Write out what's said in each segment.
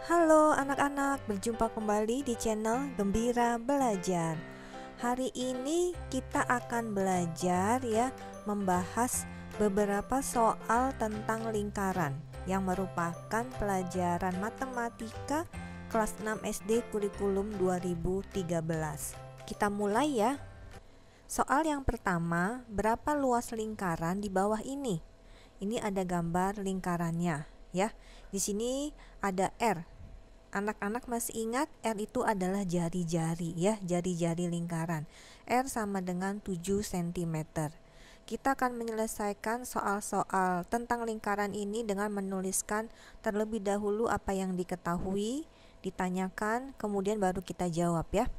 Halo anak-anak, berjumpa kembali di channel Gembira Belajar. Hari ini kita akan belajar membahas beberapa soal tentang lingkaran yang merupakan pelajaran matematika kelas 6 SD kurikulum 2013. Kita mulai ya. Soal yang pertama, berapa luas lingkaran di bawah ini? Ini ada gambar lingkarannya ya. Di sini ada R. Anak-anak masih ingat R itu adalah jari-jari ya, jari-jari lingkaran. R sama dengan 7 cm. Kita akan menyelesaikan soal-soal tentang lingkaran ini dengan menuliskan terlebih dahulu apa yang diketahui, ditanyakan, kemudian baru kita jawab ya.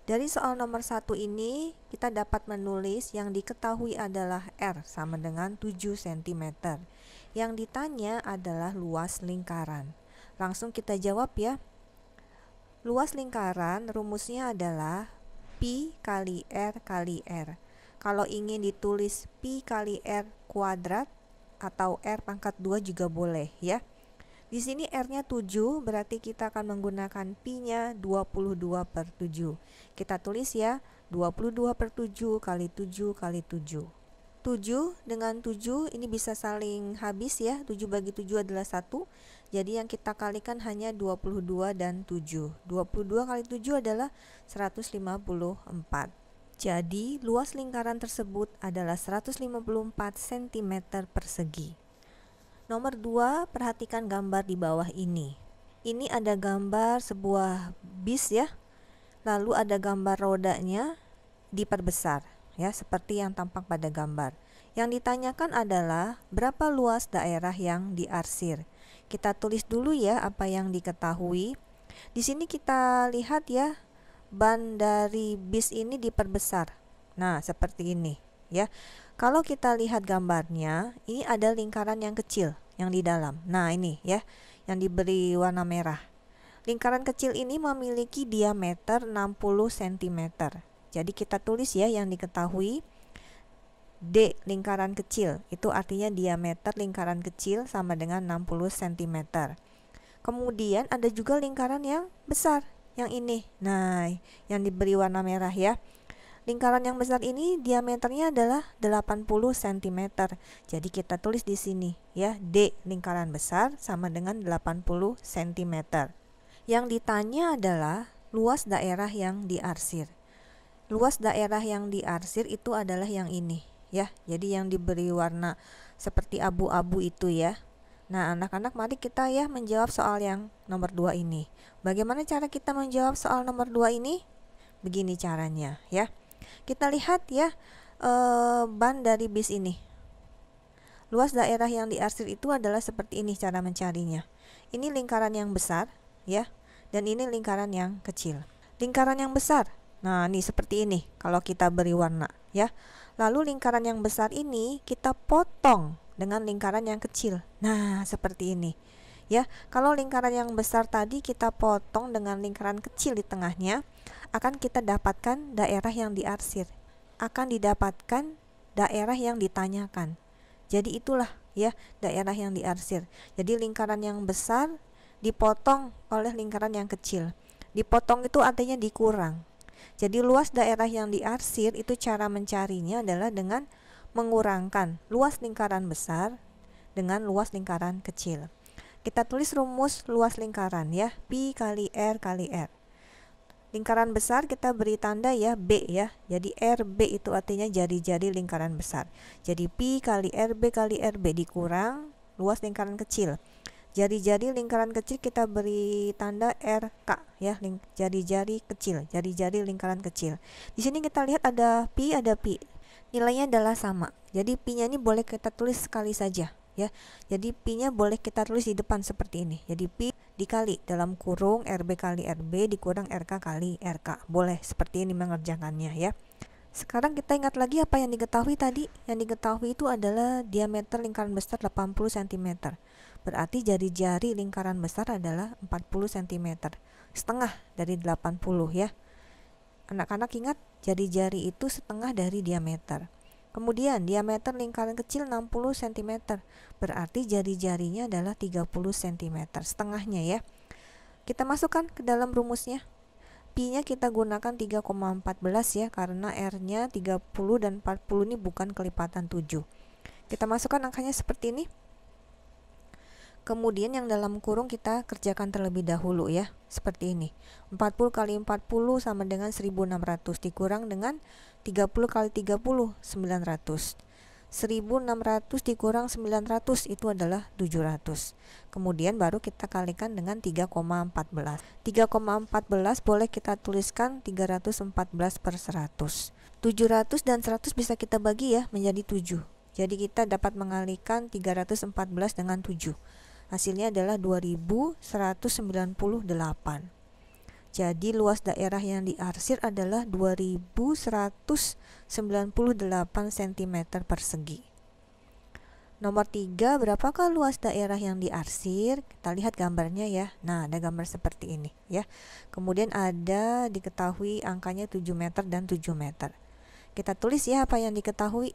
Dari soal nomor 1 ini kita dapat menulis yang diketahui adalah R sama dengan 7 cm. Yang ditanya adalah luas lingkaran. Langsung kita jawab ya. Luas lingkaran rumusnya adalah Pi kali R kali R. Kalau ingin ditulis Pi kali R kuadrat atau R pangkat 2 juga boleh ya. Di sini R-nya 7, berarti kita akan menggunakan Pi-nya 22/7. Kita tulis ya, 22/7 kali 7 kali 7. 7 dengan 7 ini bisa saling habis ya, 7 bagi 7 adalah 1. Jadi yang kita kalikan hanya 22 dan 7. 22 kali 7 adalah 154. Jadi luas lingkaran tersebut adalah 154 cm persegi. Nomor 2, perhatikan gambar di bawah ini. Ini ada gambar sebuah bis ya. Lalu ada gambar rodanya diperbesar ya, seperti yang tampak pada gambar. Yang ditanyakan adalah berapa luas daerah yang diarsir. Kita tulis dulu ya apa yang diketahui. Di sini kita lihat ya, ban dari bis ini diperbesar. Nah, seperti ini ya. Kalau kita lihat gambarnya, ini ada lingkaran yang kecil yang di dalam. Nah, ini ya, yang diberi warna merah. Lingkaran kecil ini memiliki diameter 60 cm. Jadi kita tulis ya yang diketahui. D lingkaran kecil, itu artinya diameter lingkaran kecil sama dengan 60 cm. Kemudian ada juga lingkaran yang besar, yang ini. Nah, yang diberi warna merah ya. Lingkaran yang besar ini diameternya adalah 80 cm. Jadi kita tulis di sini ya, D lingkaran besar sama dengan 80 cm. Yang ditanya adalah luas daerah yang diarsir. Luas daerah yang diarsir itu adalah yang ini ya. Jadi yang diberi warna seperti abu-abu itu ya. Nah, anak-anak mari kita ya menjawab soal yang nomor 2 ini. Bagaimana cara kita menjawab soal nomor 2 ini? Begini caranya ya. Kita lihat ya ban dari bis ini. Luas daerah yang diarsir itu adalah seperti ini cara mencarinya. Ini lingkaran yang besar ya, dan ini lingkaran yang kecil. Lingkaran yang besar, nah ini seperti ini kalau kita beri warna ya. Lalu lingkaran yang besar ini kita potong dengan lingkaran yang kecil. Nah, seperti ini ya. Kalau lingkaran yang besar tadi kita potong dengan lingkaran kecil di tengahnya, akan kita dapatkan daerah yang diarsir, akan didapatkan daerah yang ditanyakan. Jadi itulah ya daerah yang diarsir. Jadi lingkaran yang besar dipotong oleh lingkaran yang kecil. Dipotong itu artinya dikurang. Jadi luas daerah yang diarsir itu cara mencarinya adalah dengan mengurangkan luas lingkaran besar dengan luas lingkaran kecil. Kita tulis rumus luas lingkaran ya, Pi kali R kali R. Lingkaran besar kita beri tanda ya, B ya. Jadi RB itu artinya jari-jari lingkaran besar. Jadi Pi kali RB dikurang luas lingkaran kecil. Jari-jari lingkaran kecil kita beri tanda RK ya, jari-jari kecil, jari-jari lingkaran kecil. Di sini kita lihat ada Pi, ada Pi. Nilainya adalah sama. Jadi Pi-nya ini boleh kita tulis sekali saja ya. Jadi Pi-nya boleh kita tulis di depan seperti ini. Jadi Pi dikali dalam kurung RB kali RB dikurang RK kali RK. Boleh seperti ini mengerjakannya ya. Sekarang kita ingat lagi apa yang diketahui tadi. Yang diketahui itu adalah diameter lingkaran besar 80 cm. Berarti jari-jari lingkaran besar adalah 40 cm. Setengah dari 80 ya. Anak-anak ingat, jari-jari itu setengah dari diameter. Kemudian diameter lingkaran kecil 60 cm. Berarti jari-jarinya adalah 30 cm. Setengahnya ya. Kita masukkan ke dalam rumusnya. Pi-nya kita gunakan 3,14 ya, karena R-nya 30 dan 40 ini bukan kelipatan 7. Kita masukkan angkanya seperti ini. Kemudian yang dalam kurung kita kerjakan terlebih dahulu ya, seperti ini. 40 kali 40 sama dengan 1600 dikurang dengan 30 kali 30, 900. 1600 dikurang 900 itu adalah 700. Kemudian baru kita kalikan dengan 3,14. 3,14 boleh kita tuliskan 314 per 100. 700 dan 100 bisa kita bagi ya menjadi 7. Jadi kita dapat mengalikan 314 dengan 7. Hasilnya adalah 2198. Jadi luas daerah yang diarsir adalah 2198 cm persegi. Nomor 3, berapakah luas daerah yang diarsir? Kita lihat gambarnya ya. Nah, ada gambar seperti ini ya. Kemudian ada diketahui angkanya 7 meter dan 7 meter. Kita tulis ya apa yang diketahui.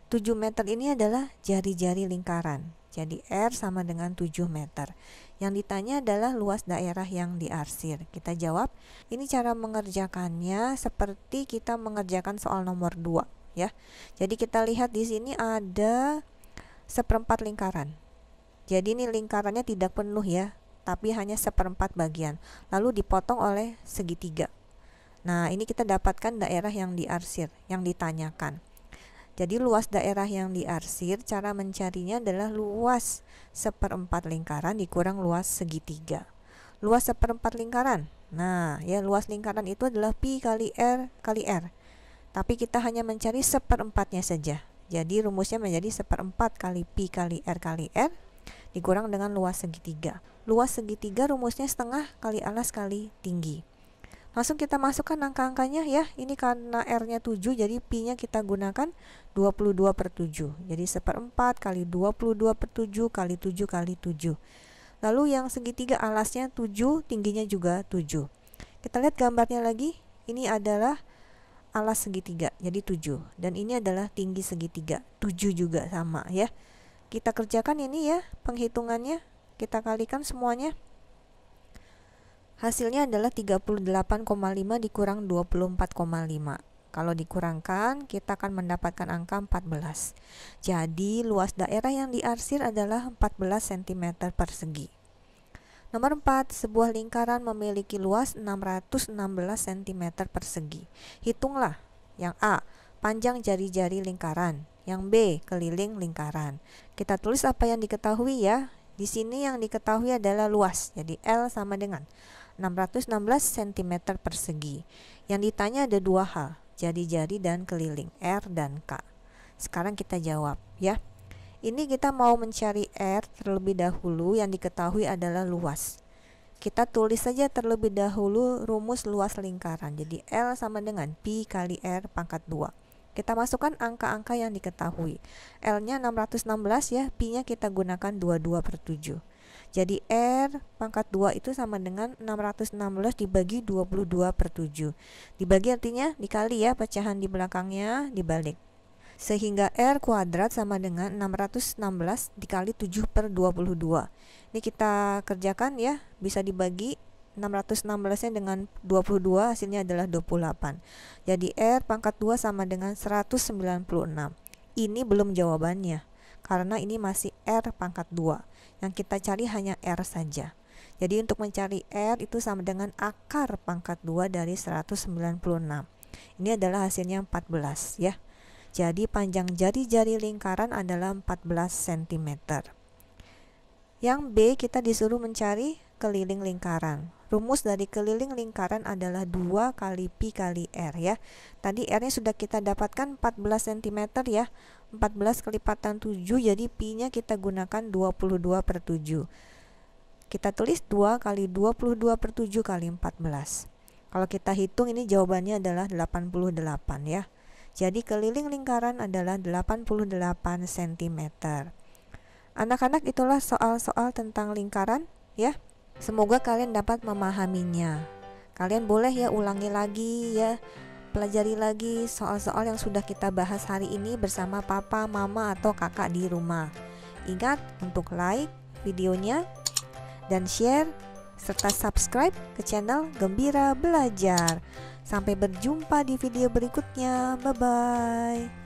7 meter ini adalah jari-jari lingkaran. Jadi R sama dengan 7 meter. Yang ditanya adalah luas daerah yang diarsir. Kita jawab, ini cara mengerjakannya seperti kita mengerjakan soal nomor 2 ya. Jadi kita lihat di sini ada seperempat lingkaran. Jadi ini lingkarannya tidak penuh ya, tapi hanya seperempat bagian. Lalu dipotong oleh segitiga. Nah, ini kita dapatkan daerah yang diarsir, yang ditanyakan. Jadi luas daerah yang diarsir, cara mencarinya adalah luas seperempat lingkaran dikurang luas segitiga. Luas seperempat lingkaran. Nah, ya luas lingkaran itu adalah pi kali R kali R. Tapi kita hanya mencari seperempatnya saja. Jadi rumusnya menjadi seperempat kali pi kali R dikurang dengan luas segitiga. Luas segitiga rumusnya setengah kali alas kali tinggi. Langsung kita masukkan angka-angkanya ya. Ini karena R-nya 7, jadi Pi-nya kita gunakan 22 per 7. Jadi seperempat kali 22 per 7 kali 7 kali 7. Lalu yang segitiga alasnya 7, tingginya juga 7. Kita lihat gambarnya lagi. Ini adalah alas segitiga, jadi 7. Dan ini adalah tinggi segitiga, 7 juga sama ya. Kita kerjakan ini ya, penghitungannya. Kita kalikan semuanya. Hasilnya adalah 38,5 dikurang 24,5. Kalau dikurangkan, kita akan mendapatkan angka 14. Jadi, luas daerah yang diarsir adalah 14 cm persegi. Nomor 4, sebuah lingkaran memiliki luas 616 cm persegi. Hitunglah. Yang A, panjang jari-jari lingkaran. Yang B, keliling lingkaran. Kita tulis apa yang diketahui ya. Di sini yang diketahui adalah luas. Jadi, L sama dengan 616 cm persegi. Yang ditanya ada dua hal, jari-jari dan keliling, R dan K. Sekarang kita jawab ya. Ini kita mau mencari R terlebih dahulu, yang diketahui adalah luas. Kita tulis saja terlebih dahulu rumus luas lingkaran. Jadi L sama dengan Pi kali R pangkat 2. Kita masukkan angka-angka yang diketahui. L-nya 616 ya, Pi-nya kita gunakan 22 per 7. Jadi R pangkat 2 itu sama dengan 616 dibagi 22 per 7. Dibagi artinya dikali ya, pecahan di belakangnya dibalik. Sehingga R kuadrat sama dengan 616 dikali 7 per 22. Ini kita kerjakan ya, bisa dibagi 616-nya dengan 22, hasilnya adalah 28. Jadi R pangkat 2 sama dengan 196. Ini belum jawabannya, karena ini masih R pangkat 2. Yang kita cari hanya R saja. Jadi untuk mencari R itu sama dengan akar pangkat 2 dari 196. Ini adalah hasilnya 14 ya. Jadi panjang jari-jari lingkaran adalah 14 cm. Yang B, kita disuruh mencari keliling lingkaran. Rumus dari keliling lingkaran adalah 2 kali Pi kali R ya. Tadi R-nya sudah kita dapatkan 14 cm ya. 14 kelipatan 7, jadi Pi-nya kita gunakan 22 per 7. Kita tulis 2 kali 22 per 7 kali 14. Kalau kita hitung ini jawabannya adalah 88 ya. Jadi keliling lingkaran adalah 88 cm. Anak-anak, itulah soal-soal tentang lingkaran ya. Semoga kalian dapat memahaminya. Kalian boleh ya ulangi lagi ya, pelajari lagi soal-soal yang sudah kita bahas hari ini bersama papa, mama, atau kakak di rumah. Ingat untuk like videonya dan share serta subscribe ke channel Gembira Belajar. Sampai berjumpa di video berikutnya. Bye-bye.